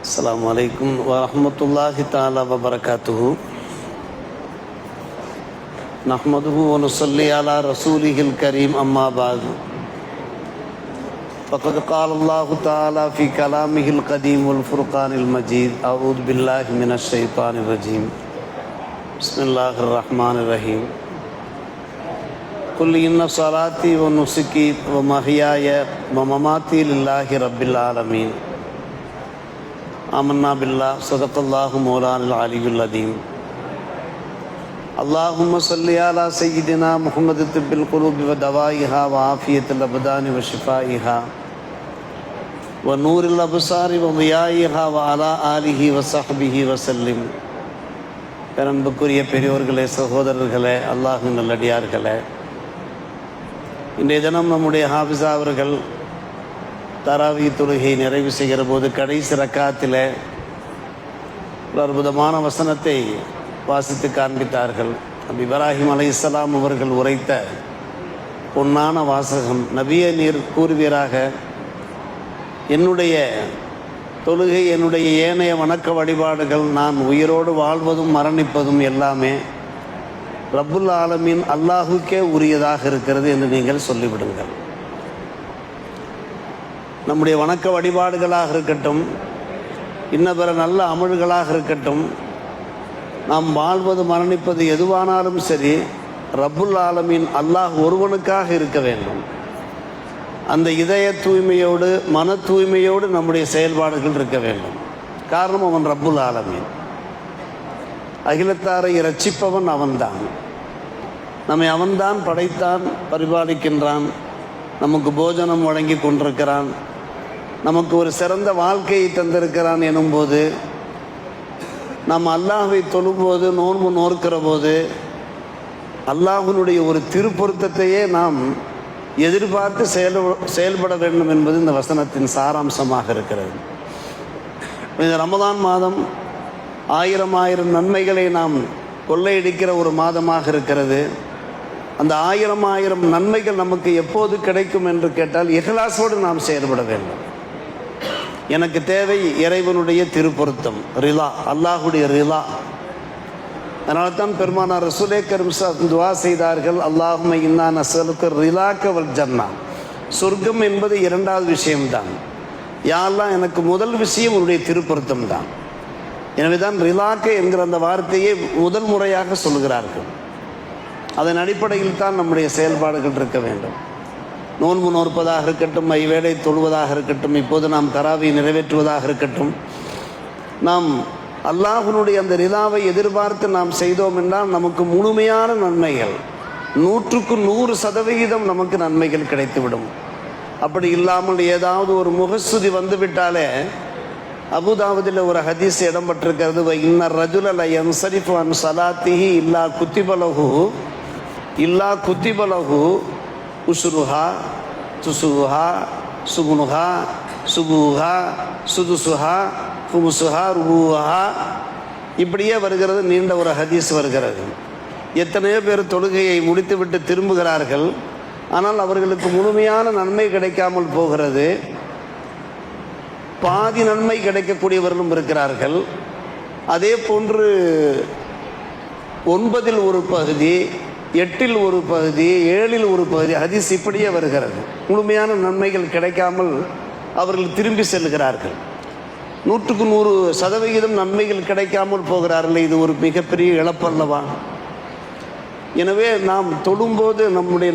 अस्सलामु अलैकुम वरहमतुल्लाहि ताला वबरकातुहु नहमदुहु व नुसल्ली अला रसूलिहिल करीम अम्मा बाद फ़क़द क़ाल अल्लाहु ताला फ़ी कलामिहिल क़दीम वल फ़ुरक़ानिल मजीद अऊज़ु बिल्लाहि मिनश शैतानिर रजीम बिस्मिल्लाहिर रहमानिर रहीम कुल इन्ना सलाती व नुसुकी व महयाय व ममाती लिल्लाहि रब्बिल आलमीन आमन्ना बिल्लाह सदक़ल्लाहु मौलाना अल-अलीयुल अज़ीम अल्लाहुम्मा सल्लि अला सय्यिदिना मुहम्मद तिब्बिल क़ुलूबि व दवाइहा व आफ़ियतिल अबदानि व शिफ़ाइहा व नूरिल अब्सारि व ज़ियाइहा व अला आलिहि व सहबिहि व सल्लिम. பேரன்புக்குரிய பெரியோர்களே, சகோதரர்களே, அல்லாஹ்வின் நல்லடியார்களே, இன்றைய தினம் நம்முடைய ஹாஃபிஸா அவர்கள் தராவி தொழுகை நிறைவு செய்கிற போது கடைசி ரக்காத்தில் ஒரு அற்புதமான வசனத்தை வாசித்து காண்பித்தார்கள். நபி இப்ராஹிம் அலைஹிஸ்ஸலாம் அவர்கள் உரைத்த பொன்னான வாசகம், நபியே நீர் கூறுவீராக, என்னுடைய தொழுகை, என்னுடைய ஏனைய வணக்க வழிபாடுகள், நான் உயிரோடு வாழ்வதும் மரணிப்பதும் எல்லாமே ரப்புல் ஆலமீன் அல்லாஹுக்கே உரியதாக இருக்கிறது என்று நீங்கள் சொல்லிவிடுங்கள். நம்முடைய வணக்க வழிபாடுகளாக இருக்கட்டும், இன்ன பிற நல்ல அமல்களாக இருக்கட்டும், நாம் வாழ்வது மரணிப்பது எதுவானாலும் சரி ரப்புல் ஆலமீன் அல்லாஹ் ஒருவனுக்காக இருக்க வேண்டும். அந்த இதய தூய்மையோடு, மன தூய்மையோடு நம்முடைய செயல்பாடுகள் இருக்க வேண்டும். காரணம், அவன் ரப்புல் ஆலமீன், அகிலத்தாரை இரட்சிப்பவன் அவன்தான். நம்மை அவன்தான் படைத்தான், பரிபாலிக்கின்றான், நமக்கு போஜனம் வழங்கி கொண்டிருக்கிறான், நமக்கு ஒரு சிறந்த வாழ்க்கையை தந்திருக்கிறான். எனும்போது நாம் அல்லாஹ்வை தொழும்போது, நோன்பு நோக்கிற போது அல்லாஹ்வினுடைய ஒரு திருப்பொருத்தத்தையே நாம் எதிர்பார்த்து செயல்பட வேண்டும் என்பது இந்த வசனத்தின் சாராம்சமாக இருக்கிறது. இந்த ரமதான் மாதம் ஆயிரம் நன்மைகளை நாம் கொள்ளையடிக்கிற ஒரு மாதமாக இருக்கிறது. அந்த ஆயிரம் நன்மைகள் நமக்கு எப்போது கிடைக்கும் என்று கேட்டால் இஹ்லாஸோடு நாம் செயல்பட வேண்டும். எனக்கு தேவை இறைவனுடைய திருப்பொருத்தம், ரிலா, அல்லாஹுடைய ரிலா. அதனால தான் பெருமானார் ரசூலே கரீம் துஆ செய்தார்கள், அல்லாஹும்ம இன்னா நஸ்அலுக ரிலாக வல் ஜன்னா. சொர்க்கம் என்பது இரண்டாவது விஷயம்தான். யா அல்லாஹ், எனக்கு முதல் விஷயம் உன்னுடைய திருப்பொருத்தம் தான். எனவே தான் ரிலாக்க என்கிற அந்த வார்த்தையை முதல் முறையாக சொல்கிறார்கள். அதன் அடிப்படையில் தான் நம்முடைய செயல்பாடுகள் இருக்க வேண்டும். நோன்பு நோற்பதாக இருக்கட்டும், ஐவேளை தொழுவதாக இருக்கட்டும், இப்போது நாம் தராவி நிறைவேற்றுவதாக இருக்கட்டும், நாம் அல்லாஹ்வினுடைய அந்த ரிலாவை எதிர்பார்த்து நாம் செய்தோம் என்றால் நமக்கு முழுமையான நன்மைகள், 100% நமக்கு நன்மைகள் கிடைத்துவிடும். அப்படி இல்லாமல் ஏதாவது ஒரு முகஸ்துதி வந்துவிட்டாலே, அபுதாவுதில் ஒரு ஹதீஸ் இடம்பெற்றிருக்கிறது, இன்னர் ரஜுல ல யன்ஸரிஃபு அன் ஸலாத்திஹி இல்லா குத்திபலஹு உஸ்ருஹா துசுஹா சுகுனுஹா சுபுஹா சுதுசுஹா குமுசுஹா ருபுஹா. இப்படியே வருகிறது, நீண்ட ஒரு ஹதீஸ் வருகிறது. எத்தனையோ பேர் தொழுகையை முடித்துவிட்டு திரும்புகிறார்கள், ஆனால் அவர்களுக்கு முழுமையான நன்மை கிடைக்காமல் போகிறது. பாதி நன்மை கிடைக்கக்கூடியவர்களும் இருக்கிறார்கள். அதே போன்று 9இல் ஒரு பகுதி, 8இல் ஒரு பகுதி, 7இல் ஒரு பகுதி ஹதீஸ் இப்படியே வருகிறது. முழுமையான நன்மைகள் கிடைக்காமல் அவர்கள் திரும்பி செல்கிறார்கள். 100% நன்மைகள் கிடைக்காமல் போகிறார்கள். இது ஒரு மிகப்பெரிய இழப்பல்லவா? எனவே நாம் தொழும்போது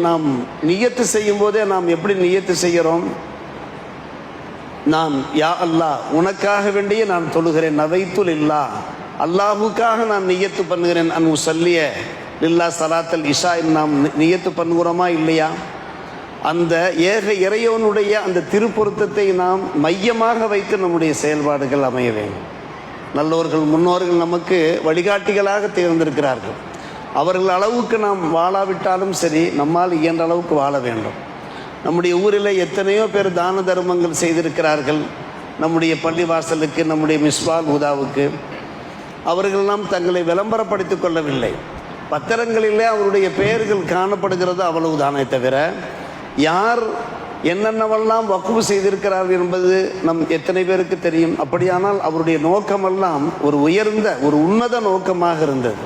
நாம் நியத்து செய்யும் போதே நாம் எப்படி நியத்து செய்கிறோம்? நான் யா அல்லாஹ், உனக்காக வேண்டிய நான் தொழுகிறேன், நவைத்துல் இல்லா, அல்லாஹுக்காக நான் நியத்து பண்ணுகிறேன், அன் உஸல்லிய லில்லா ஸலாத்தல் இஷா, நாம் நியத்து பண்ணுகிறோமா இல்லையா? அந்த ஏக இறைவனுடைய அந்த திருப்பொருத்தத்தை நாம் மையமாக வைத்து நம்முடைய செயல்பாடுகள் அமைய வேண்டும். நல்லோர்கள், முன்னோர்கள் நமக்கு வழிகாட்டிகளாக தேர்ந்திருக்கிறார்கள். அவர்கள் அளவுக்கு நாம் வாழாவிட்டாலும் சரி, நம்மால் இயன்ற அளவுக்கு வாழ வேண்டும். நம்முடைய ஊரில் எத்தனையோ பேர் தான தர்மங்கள் செய்திருக்கிறார்கள். நம்முடைய பள்ளிவாசலுக்கு, நம்முடைய மிஸ்பால் ஹுதாவுக்கு அவர்களெல்லாம் தங்களை விளம்பரப்படுத்திக் கொள்ளவில்லை. பத்திரங்களிலே அவருடைய பெயர்கள் காணப்படுகிறது, அவ்வளவுதானே தவிர யார் என்னென்னவெல்லாம் வக்ஃபு செய்திருக்கிறார்கள் என்பது நம் எத்தனை பேருக்கு தெரியும்? அப்படியானால் அவருடைய நோக்கமெல்லாம் ஒரு உயர்ந்த ஒரு உன்னத நோக்கமாக இருந்தது.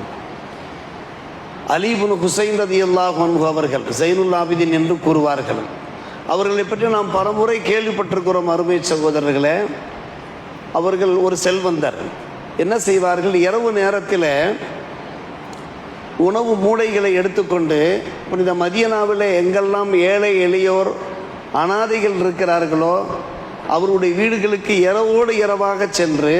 அலி இப்னு ஹுசைன் ரலியல்லாஹு அன்ஹு அவர்கள் ஸைனுல் ஆபிதீன் என்று கூறுவார்கள். அவர்களை பற்றி நாம் பலமுறை கேள்விப்பட்டிருக்கிறோம். அருமை சகோதரர்களே, அவர்கள் ஒரு செல்வந்தர். என்ன செய்வார்கள்? இரவு நேரத்தில் உணவு மூடைகளை எடுத்துக்கொண்டு புனித மதீனாவில் எங்கெல்லாம் ஏழை எளியோர் அனாதைகள் இருக்கிறார்களோ அவருடைய வீடுகளுக்கு இரவோடு இரவாக சென்று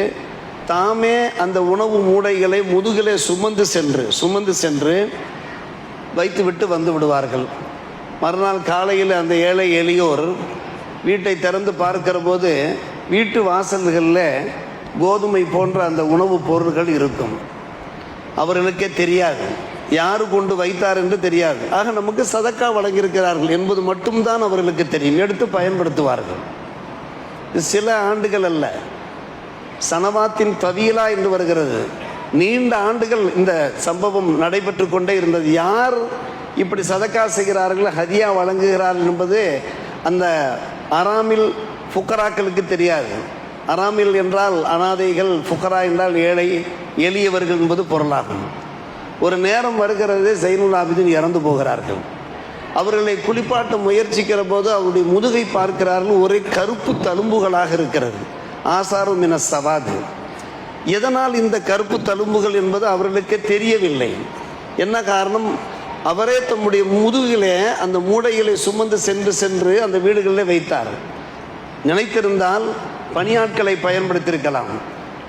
தாமே அந்த உணவு மூடைகளை முதுகிலே சுமந்து சென்று வைத்துவிட்டு வந்து விடுவார்கள். மறுநாள் காலையில் அந்த ஏழை எளியோர் வீட்டை திறந்து பார்க்கிற போது வீட்டு வாசல்களில் கோதுமை போன்ற அந்த உணவுப் பொருட்கள் இருக்கும். அவர்களுக்கே தெரியாது, யாரு கொண்டு வைத்தார் என்று தெரியாது. ஆக நமக்கு சதக்கா வழங்கியிருக்கிறார்கள் என்பது மட்டும்தான் அவர்களுக்கு தெரியும். எடுத்து பயன்படுத்துவார்கள். சில ஆண்டுகள் அல்ல, சனவாத்தின் தவீலா என்று வருகிறது, நீண்ட ஆண்டுகள் இந்த சம்பவம் நடைபெற்று கொண்டே இருந்தது. யார் இப்படி சதக்கா செய்கிறார்கள், ஹதியா வழங்குகிறார்கள் என்பது அந்த அராமில் ஃபுக்கராக்களுக்கு தெரியாது. அராமில் என்றால் அனாதைகள், ஃபுக்கரா என்றால் ஏழை எளியவர்கள் என்பது பொருளாகும். ஒரு நேரம் வருகிறது, ஸைனுல் ஆபிதீன் இறந்து போகிறார்கள். அவர்களை குளிப்பாட்ட முயற்சிக்கிற போது அவருடைய முதுகை பார்க்கிறார்கள், ஒரே கருப்பு தழும்புகளாக இருக்கிறது. ஆசாரு மின சவாது. எதனால் இந்த கருப்பு தழும்புகள் என்பது அவர்களுக்கு தெரியவில்லை. என்ன காரணம்? அவரே தம்முடைய முதுகிலே அந்த மூடைகளை சுமந்து சென்று அந்த வீடுகளில் வைத்தார். நினைத்திருந்தால் பணியாட்களை பயன்படுத்தியிருக்கலாம்,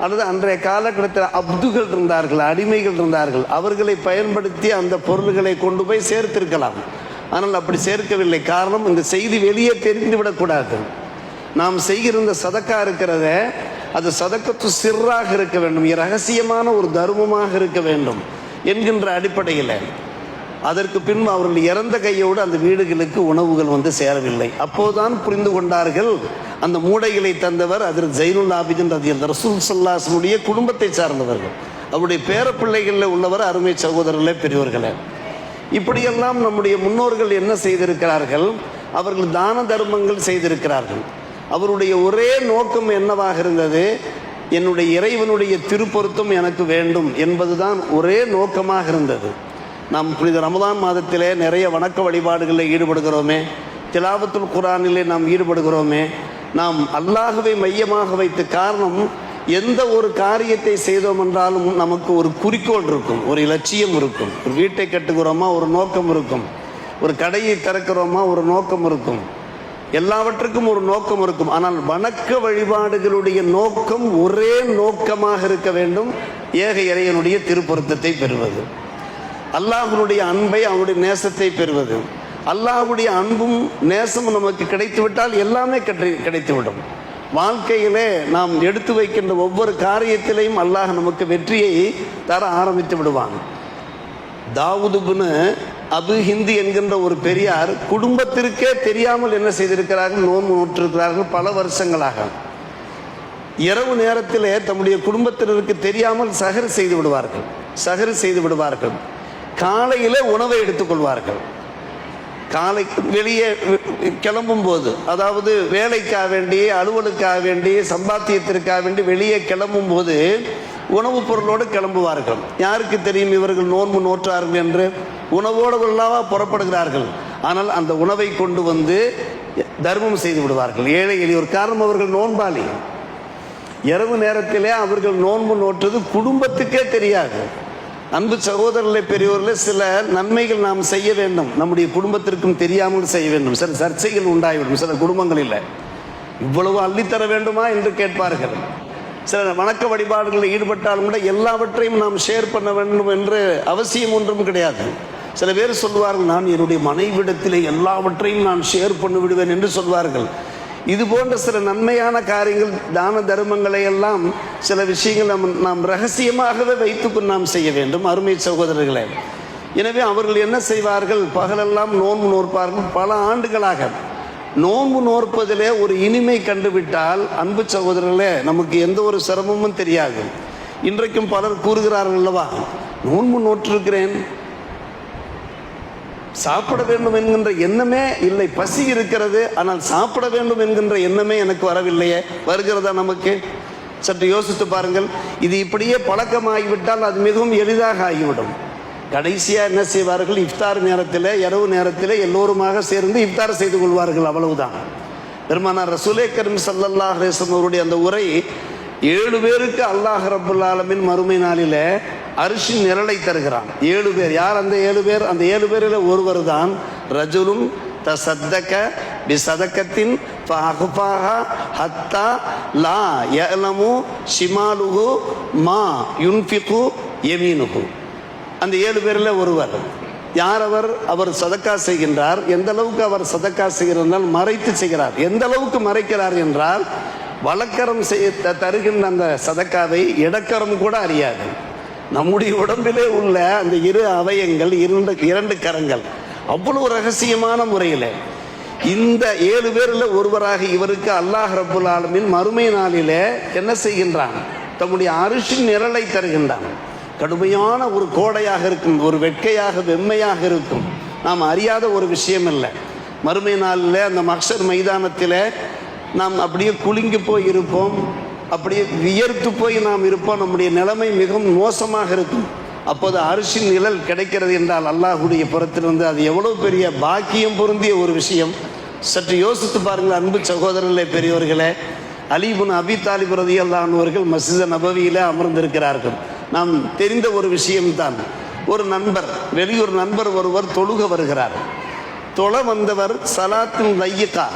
அல்லது அன்றைய காலகட்டத்தில் அப்துகள் இருந்தார்கள், அடிமைகள் இருந்தார்கள், அவர்களை பயன்படுத்தி அந்த பொருள்களை கொண்டு போய் சேர்த்திருக்கலாம். ஆனால் அப்படி சேர்க்கவில்லை. காரணம், இந்த செய்தி வெளியே தெரிந்துவிடக்கூடாது. நாம் செய்கிற இந்த சதக்கா இருக்கிறத, அது சதக்கத்து சிர்ராக இருக்க வேண்டும், இரகசியமான ஒரு தர்மமாக இருக்க வேண்டும் என்கின்ற அடிப்படையில் அதற்கு பின்பு அவர்கள் இறந்த கையோடு அந்த வீடுகளுக்கு உணவுகள் வந்து சேரவில்லை. அப்போதுதான் புரிந்து கொண்டார்கள், அந்த மூடைகளை தந்தவர் ஹஜ்ரத் ஸைனுல் ஆபிதீன் ரலியல்லாஹு ரசூல் ஸல்லல்லாஹு அலைஹி வஸல்லம் குடும்பத்தை சார்ந்தவர்கள், அவருடைய பேர பிள்ளைகளில் உள்ளவர். அருமை சகோதரர்களே, பெரியவர்களே, இப்படியெல்லாம் நம்முடைய முன்னோர்கள் என்ன செய்திருக்கிறார்கள்? அவர்கள் தான தர்மங்கள் செய்திருக்கிறார்கள். அவருடைய ஒரே நோக்கம் என்னவாக இருந்தது? என்னுடைய இறைவனுடைய திருப்பொருத்தம் எனக்கு வேண்டும் என்பதுதான் ஒரே நோக்கமாக இருந்தது. நாம் புனித ரமதான் மாதத்திலே நிறைய வணக்க வழிபாடுகளில் ஈடுபடுகிறோமே, திலாவத்துல் குர்ஆனிலே நாம் ஈடுபடுகிறோமே. நாம் அல்லாஹ்வை மையமாக வைத்து, காரணம், எந்த ஒரு காரியத்தை செய்தோம் என்றாலும் நமக்கு ஒரு குறிக்கோள் இருக்கும், ஒரு இலட்சியம் இருக்கும். ஒரு வீட்டை கட்டுகிறோமா, ஒரு நோக்கம் இருக்கும். ஒரு கடையை திறக்கிறோமா, ஒரு நோக்கம் இருக்கும். எல்லாவற்றுக்கும் ஒரு நோக்கம் இருக்கும். ஆனால் வணக்க வழிபாடுகளுடைய நோக்கம் ஒரே நோக்கமாக இருக்க வேண்டும், ஏக இறைவனுடைய திருப்பொருத்தத்தை பெறுவது, அல்லாஹ்வுடைய அன்பை, அவனுடைய நேசத்தை பெறுவது. அல்லாஹ்வுடைய அன்பும் நேசமும் நமக்கு கிடைத்துவிட்டால் எல்லாமே கிடைத்துவிடும். வாழ்க்கையிலே நாம் எடுத்து வைக்கின்ற ஒவ்வொரு காரியத்திலையும் அல்லாஹ் நமக்கு வெற்றியை தர ஆரம்பித்து விடுவான். தாவூத் இப்னு அபு ஹிந்த் என்கின்ற ஒரு பெரியார் குடும்பத்திற்கே தெரியாமல் என்ன செய்திருக்கிறார்கள்? நோன்பு நோற்றிருக்கிறார்கள் பல வருஷங்களாக. இரவு நேரத்திலே தம்முடைய குடும்பத்தினருக்கு தெரியாமல் சஹர் செய்து விடுவார்கள். காலையிலே உணவை எடுத்துக்கொள்வார்கள். காலை வெளியே கிளம்பும் போது, அதாவது வேலைக்காக வேண்டி, அலுவலுக்காக வேண்டி, சம்பாத்தியத்திற்காக வேண்டி வெளியே கிளம்பும் போது உணவுப் பொருளோடு கிளம்புவார்கள். யாருக்கு தெரியும் இவர்கள் நோன்பு நோற்றார்கள் என்று? உணவோடு உள்ளவா புறப்படுகிறார்கள். ஆனால் அந்த உணவை கொண்டு வந்து தர்மம் செய்து விடுவார்கள், ஏழை எளியோர். காரணம், அவர்கள் நோன்பாளி. இரவு நேரத்திலே அவர்கள் நோன்பு நோற்றது குடும்பத்துக்கே தெரியாது. அன்பு சகோதரர்களை, பெரியோர்களே, சில நன்மைகள் நாம் செய்ய வேண்டும், நம்முடைய குடும்பத்திற்கும் தெரியாமல் செய்ய வேண்டும். சில சர்ச்சைகள் உண்டாகிவிடும் சில குடும்பங்களில். இவ்வளவு அள்ளித்தர வேண்டுமா என்று கேட்பார்கள். சில வணக்க வழிபாடுகளில் ஈடுபட்டாலும் கூட எல்லாவற்றையும் நாம் ஷேர் பண்ண வேண்டும் என்று அவசியம் ஒன்றும் கிடையாது. சில பேர் சொல்வார்கள், நான் என்னுடைய மனைவிடத்திலே எல்லாவற்றையும் நான் ஷேர் பண்ணி விடுவேன் என்று சொல்வார்கள். இது போன்ற சில நன்மையான காரியங்கள், தான தர்மங்களை எல்லாம், சில விஷயங்கள் நாம் ரகசியமாகவே வைத்துக்கொண்டு நாம் செய்ய வேண்டும். அருமை சகோதரர்களே, எனவே அவர்கள் என்ன செய்வார்கள்? பகலெல்லாம் நோன்பு நோற்பார்கள். பல ஆண்டுகளாக நோன்பு நோற்பதிலே ஒரு இனிமை கண்டுவிட்டால், அன்பு சகோதரர்களே, நமக்கு எந்த ஒரு சிரமமும் தெரியாது. இன்றைக்கும் பலர் கூறுகிறார்கள் அல்லவா, நோன்பு நோற்றிருக்கிறேன், சாப்பிட வேண்டும் என்கின்ற எண்ணமே இல்லை. பசி இருக்கிறது, ஆனால் சாப்பிட வேண்டும் என்கின்ற எண்ணமே எனக்கு வரவில்லையே. வருகிறதா நமக்கு? சற்று யோசித்து பாருங்கள். இது இப்படியே பழக்கமாகிவிட்டால் அது மிகவும் எளிதாக ஆகிவிடும். கடைசியாக என்ன செய்வார்கள்? இஃப்தார் நேரத்தில், இரவு நேரத்தில் எல்லோருமாக சேர்ந்து இஃப்தார் செய்து கொள்வார்கள். அவ்வளவுதான். பெருமானார் ரசூலே கரீம் ஸல்லல்லாஹு அலைஹி வஸல்லம் அவருடைய அந்த உரை 7 பேருக்கு அல்லாஹ் ரப்புல் ஆலமீன் மறுமை நாளில் அரிசின் நிழலை தருகிறான். 7 பேர். யார் அந்த 7 பேர்? அந்த 7 பேரில் ஒருவர் தான் ரஜுலும் தஸத்தக பிஸதகத்தின் ஃபஅக்ஃபாஹா ஹத்தா லா யஅலமு ஷிமாலுஹு மா யுன்ஃபிகு யமீனுஹு. அந்த 7 பேரில் ஒருவர். யார் அவர்? அவர் சதக்கா செய்கின்றார். எந்த அளவுக்கு அவர் சதக்கா செய்கிறார்? மறைத்து செய்கிறார். எந்த அளவுக்கு மறைக்கிறார் என்றால், வலக்கரம் தருகின்ற அந்த சதக்காவை இடக்கரம் கூட அறியாது. நம்முடைய உடம்பிலே உள்ள அந்த 2 அவயங்கள், 2 கரங்கள், அவ்வளவு ரகசியமான முறையில் இந்த 7 பேரில் ஒருவராக இவருக்கு அல்லாஹ் ரப்புல் ஆலமீன் மறுமை நாளிலே என்ன செய்கின்றான்? தம்முடைய அரிசின் நிழலை தருகின்றான். கடுமையான ஒரு கோடையாக இருக்கும், ஒரு வெட்கையாக வெம்மையாக இருக்கும். நாம் அறியாத ஒரு விஷயம் இல்லை. மறுமை நாளில் அந்த மஹ்ஷர் மைதானத்தில் நாம் அப்படியே குலுங்கி போய் இருப்போம், அப்படியே வியர்த்து போய் நாம் இருப்போம். நம்முடைய நிலைமை மிகவும் மோசமாக இருக்கும். அப்போது அரிசின் நிழல் கிடைக்கிறது என்றால் அல்லாஹுடைய புறத்திலிருந்து அது எவ்வளவு பெரிய பாக்கியம் பொருந்திய ஒரு விஷயம். சற்று யோசித்து பாருங்கள் அன்பு சகோதரர்களே, பெரியோர்களே. அலி இப்னு அபி தாலிப் ரலியல்லாஹு அன்ஹு அவர்கள் மஸ்ஜித் நபவியிலே அமர்ந்திருக்கிறார்கள். நாம் தெரிந்த ஒரு விஷயம்தான். ஒரு நண்பர், வெளியூர் நண்பர் ஒருவர் தொழுக வருகிறார். தொழ வந்தவர் சலாத்தின் லையிகா,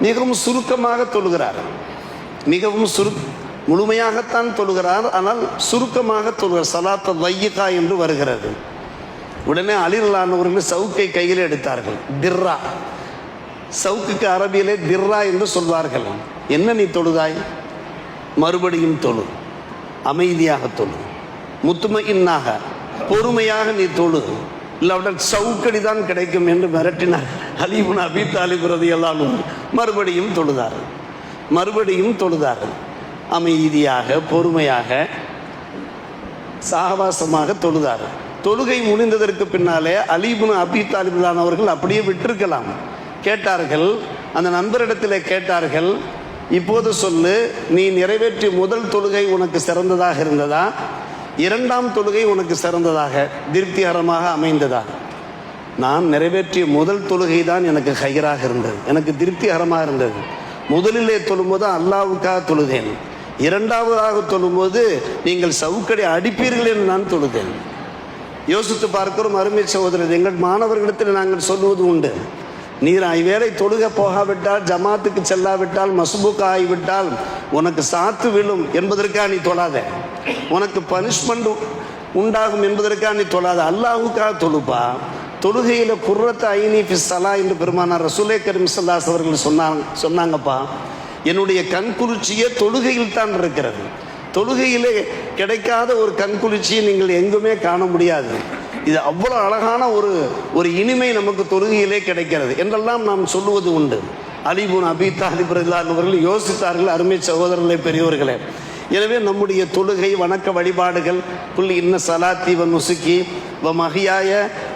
மிகவும் சுருக்கமாக தொழுகிறார். மிகவும் முழுமையாகத்தான் தொழுகிறார், ஆனால் சுருக்கமாக தொழுகிறார். சலாத்த லையிகா என்று வருகிறது. உடனே அலி ரலியல்லாஹு அவர்கள் சவுக்கை கையில் எடுத்தார்கள். திர்ரா, சவுக்குக்கு அரபியிலே திர்ரா என்று சொல்வார்கள். என்ன நீ தொழுதாய்? மறுபடியும் தொழு, அமைதியாக தொழு, முத்துமையின்னாக பொறுமையாக நீ தொழு, இல்லாவிட்டால் சவுக்கடி தான் கிடைக்கும் என்று மிரட்டினார். அலி இப்னு அபி தாலிப் ரலியல்லாஹு அன்ஹு மறுபடியும் தொழுதார்கள். மறுபடியும் தொழுதார்கள். அமைதியாக பொறுமையாக சாகவாசமாக தொழுதார்கள். தொழுகை முடிந்ததற்கு பின்னாலே அலி இப்னு அபி தாலிப் அவர்கள் அப்படியே விட்டிருக்கலாம். கேட்டார்கள், அந்த நண்பரிடத்தில் கேட்டார்கள், இப்போது சொல்லு, நீ நிறைவேற்றிய முதல் தொழுகை உனக்கு சிறந்ததாக இருந்ததா, 2ஆம் தொழுகை உனக்கு சிறந்ததாக திருப்திகரமாக அமைந்ததா? நான் நிறைவேற்றிய முதல் தொழுகை தான் எனக்கு ஹைராக இருந்தது, எனக்கு திருப்திகரமாக இருந்தது. முதலிலே தொழும்போது அல்லாஹ்வுக்காக தொழுதேன், 2ஆவதாக தொழும்போது நீங்கள் சவுக்கடி அடிப்பீர்கள் என்று நான் தொழுதேன். யோசித்து பார்க்கிறோம் அருமை சகோதரர். எங்கள் மாணவர்களிடத்தில் நாங்கள் சொல்வது உண்டு, நீர் ஐவேளை தொழுக போகாவிட்டால், ஜமாத்துக்கு செல்லாவிட்டால், மஸ்பூக் ஆகிவிட்டால் உனக்கு சாத்து விழும் என்பதற்காக நீ தொழாத, உனக்கு பனிஷ்மெண்ட் உண்டாகும் என்பதற்காக நீ தொழாத, அல்லாஹ்வுக்காக தொழுப்பா. தொழுகையில் குர்ரத் ஐனி ஃபி ஸலா என்று பெருமானார் ரசூலே கரீம் ஸல்லல்லாஹு அலைஹி அவர்கள் சொன்னாங்கப்பா. என்னுடைய கண்குளிர்ச்சியே தொழுகையில் தான் இருக்கிறது. தொழுகையிலே கிடைக்காத ஒரு கண்குளிர்ச்சியை நீங்கள் எங்குமே காண முடியாது. இது அவ்வளோ அழகான ஒரு இனிமை நமக்கு தொழுகையிலே கிடைக்கிறது என்றெல்லாம் நாம் சொல்லுவது உண்டு. அலி இப்னு அபி தாலிப் ரலியல்லாஹு அன்ஹு அவர்கள் யோசித்தார்கள் அருமை சகோதரர்களே, பெரியோர்களே. எனவே நம்முடைய தொழுகை வணக்க வழிபாடுகள் குல் இன்ன சலாத்தி வ நுசுக்கி வ மஹியாய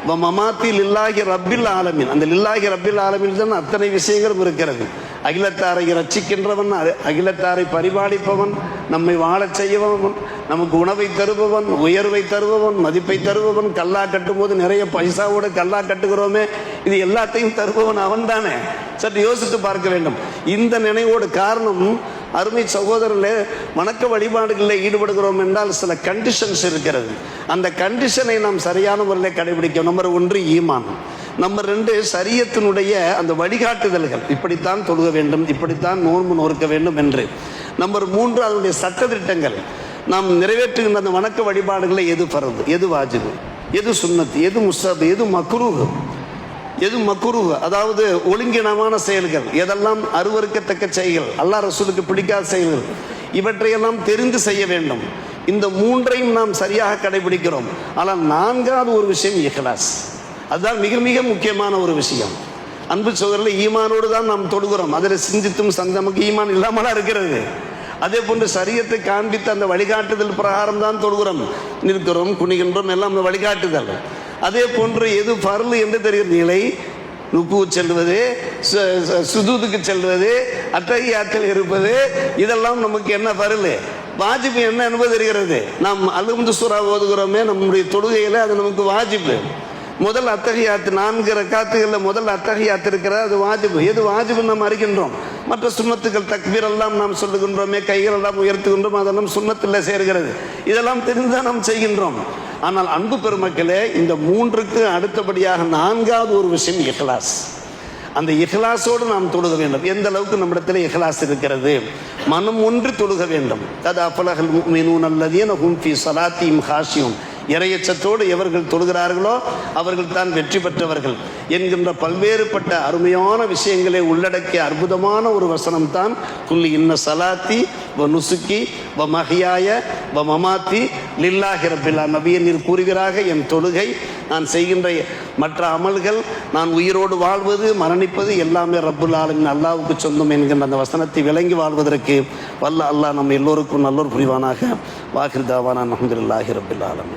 வ மமாத்தி லில்லாஹி ரப்பில் ஆலமீன், அந்த லில்லாஹி ரப்பில் ஆலமீன் தான் அத்தனை விஷயங்களும் இருக்கிறது. அகிலத்தாரை ரட்சிக்கின்றவன், அகிலத்தாரை பரிபாலிப்பவன், நம்மை வாழச் செய்பவன், நமக்கு உணவை தருபவன், உயர்வை தருபவன், மதிப்பை தருபவன். கல்லா கட்டும் போது நிறைய பைசாவோடு கல்லா கட்டுகிறோமே, இது எல்லாத்தையும் தருபவன் அவன் தானே. சற்று யோசித்து பார்க்க வேண்டும். இந்த நினைவோடு காரணம் அருமை சகோதரர்களே, வணக்க வழிபாடுகளில் ஈடுபடுகிறோம் என்றால் சில கண்டிஷன்ஸ் இருக்கிறது. அந்த கண்டிஷனை நாம் சரியான முறையில் கடைபிடிக்கும். நம்பர் 1 ஈமான், நம்பர் 2 ஷரியத்தினுடைய அந்த வழிகாட்டுதல்கள், இப்படித்தான் தொழுக வேண்டும், இப்படித்தான் நோன்பு நோக்க வேண்டும் என்று. நம்பர் 3 அதனுடைய சட்டத்திட்டங்கள். நாம் நிறைவேற்றுகின்ற அந்த வணக்க வழிபாடுகளை எது ஃபர்து, எது வாஜிபு, எது சுன்னத், எது முஸ்தஹப், எது மக்ரூஹ், எது மக்ரூஹ், அதாவது ஒழுங்கினமான செயல்கள், எதெல்லாம் அருவருக்கத்தக்க செயல்கள், அல்லாஹ் ரசூலுக்கு பிடிக்காத செயல்கள், இவற்றையெல்லாம் தெரிந்து செய்ய வேண்டும். இந்த 3ஐயும் நாம் சரியாக கடைபிடிக்கிறோம். ஆனால் 4வது ஒரு விஷயம் இஹ்லாஸ். அதுதான் மிக மிக முக்கியமான ஒரு விஷயம். அன்பு சகோதரர்களே, ஈமானோடு தான் நாம் தொழுகிறோம். அதில் சிந்தித்தும் நமக்கு ஈமான் இல்லாமலாம் இருக்கிறது. அதே போன்று சரியத்தை காண்பித்த அந்த வழிகாட்டுதல் பிரகாரம் தான் தொழுகிறோம், நிற்கிறோம், குனிகின்றோம், எல்லாம் அந்த வழிகாட்டுதல். அதே போன்று எது ஃபர்லு என்று தெரிகிற நிலை, ருக்கு செல்வது, சுஜூதுக்கு செல்வது, அத்தஹியாத்தில் இருப்பது, இதெல்லாம் நமக்கு என்ன ஃபர்லு. வாஜிபு என்ன என்பது தெரிகிறது. நாம் அல்ஹம்து சூரா ஓதுகிறோமே, நம்முடைய தொழுகையில் அது நமக்கு வாஜிபு. முதல் அத்தஹியாத்து 4 ரக்காத்துகளில் முதல் அத்தஹியாத்து இருக்கிறது, அது வாஜிபு. எது வாஜிபு நாம் அறிகின்றோம். மற்ற சுன்னத்துக்கள் தக்பீர் எல்லாம் நாம் சொல்லுகின்றோமே, கைகள் எல்லாம் உயர்த்துகின்றோம், அதெல்லாம் சுன்னத்தில் சேர்கிறது. இதெல்லாம் தெரிந்துதான் நாம் செய்கின்றோம். ஆனால் அன்பு பெருமக்களே, இந்த 3க்கு அடுத்தபடியாக 4வது ஒரு விஷயம் இஹ்லாஸ். அந்த இஹ்லாஸோடு நாம் தொழுக வேண்டும். எந்த அளவுக்கு நம்மிடத்தில் இஹ்லாஸ் இருக்கிறது, மனம் ஒன்று தொழுக வேண்டும். கத் அஃபலஹல் முஃமினூன அல்லதீன ஹும் ஃபீ ஸலாத்திஹிம் காஷியூன். இறையச்சத்தோடு எவர்கள் தொழுகிறார்களோ அவர்கள் தான் வெற்றி பெற்றவர்கள் என்கின்ற பல்வேறுபட்ட அருமையான விஷயங்களை உள்ளடக்கிய அற்புதமான ஒரு வசனம் தான் குல்லி இன்ன சலாத்தி வ நுசுக்கி வ மஹியாய வ மமாத்தி லில்லாஹி ரப்பில் ஆலமீன். நபியே நீர் கூறுகிறாக, என் தொழுகை, நான் செய்கின்ற மற்ற அமல்கள், நான் உயிரோடு வாழ்வது மரணிப்பது எல்லாமே ரப்புல் ஆலமீன் அல்லாஹ்வுக்கு சொந்தம் என்கின்ற அந்த வசனத்தை விளங்கி வாழ்வதற்கு வல்ல அல்லாஹ் நம்ம எல்லோருக்கும் நல்லோர் புரிவானாக. வாஹிர் தாவானா அல்ஹம்துலில்லாஹி ரப்பில் ஆலமீன்.